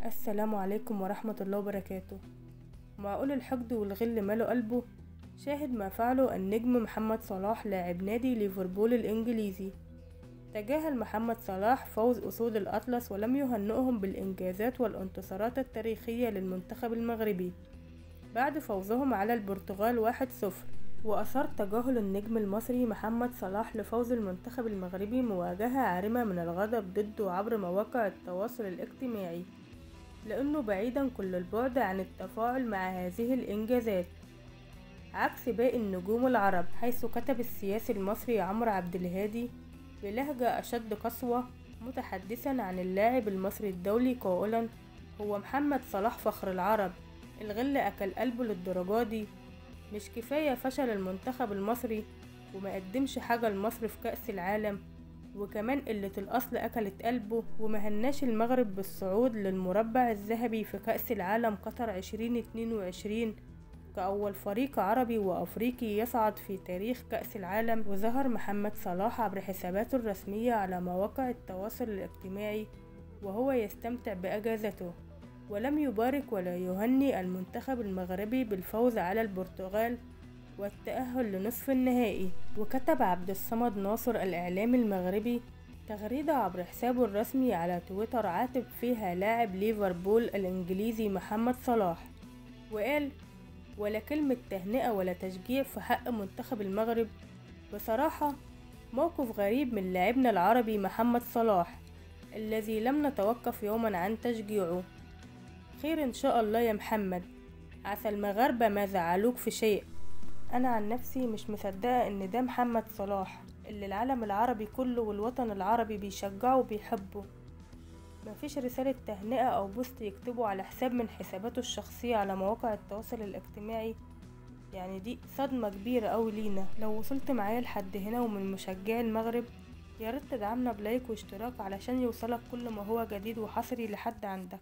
السلام عليكم ورحمة الله وبركاته. معقول الحقد والغل ماله قلبه؟ شاهد ما فعله النجم محمد صلاح لاعب نادي ليفربول الإنجليزي. تجاهل محمد صلاح فوز أسود الأطلس ولم يهنئهم بالإنجازات والانتصارات التاريخية للمنتخب المغربي بعد فوزهم على البرتغال 1-0. وأثار تجاهل النجم المصري محمد صلاح لفوز المنتخب المغربي مواجهة عارمة من الغضب ضده عبر مواقع التواصل الاجتماعي، لأنه بعيدا كل البعد عن التفاعل مع هذه الإنجازات عكس باقي النجوم العرب، حيث كتب السياسي المصري عمرو عبد الهادي بلهجة أشد قسوة متحدثا عن اللاعب المصري الدولي قائلا: هو محمد صلاح فخر العرب؟ الغل أكل قلبه للدرجة دي؟ مش كفاية فشل المنتخب المصري وما قدمش حاجة لمصر في كأس العالم، وكمان قلة الأصل أكلت قلبه وما هناش المغرب بالصعود للمربع الذهبي في كأس العالم قطر 2022 كأول فريق عربي وأفريقي يصعد في تاريخ كأس العالم. وظهر محمد صلاح عبر حساباته الرسمية على مواقع التواصل الاجتماعي وهو يستمتع بأجازته، ولم يبارك ولا يهنئ المنتخب المغربي بالفوز على البرتغال والتأهل لنصف النهائي. وكتب عبد الصمد ناصر الإعلامي المغربي تغريدة عبر حسابه الرسمي على تويتر عاتب فيها لاعب ليفربول الإنجليزي محمد صلاح، وقال: ولا كلمة تهنئة ولا تشجيع في حق منتخب المغرب. بصراحة موقف غريب من لاعبنا العربي محمد صلاح الذي لم نتوقف يوما عن تشجيعه. خير إن شاء الله يا محمد، عسى المغاربة ما زعلوك في شيء. أنا عن نفسي مش مصدقة إن ده محمد صلاح اللي العالم العربي كله والوطن العربي بيشجعه وبيحبه. مفيش رسالة تهنئة أو بوست يكتبه على حساب من حساباته الشخصية على مواقع التواصل الاجتماعي. يعني دي صدمة كبيرة أوي لينا. لو وصلت معايا لحد هنا ومن مشجعي المغرب، ياريت تدعمنا بلايك واشتراك علشان يوصلك كل ما هو جديد وحصري لحد عندك.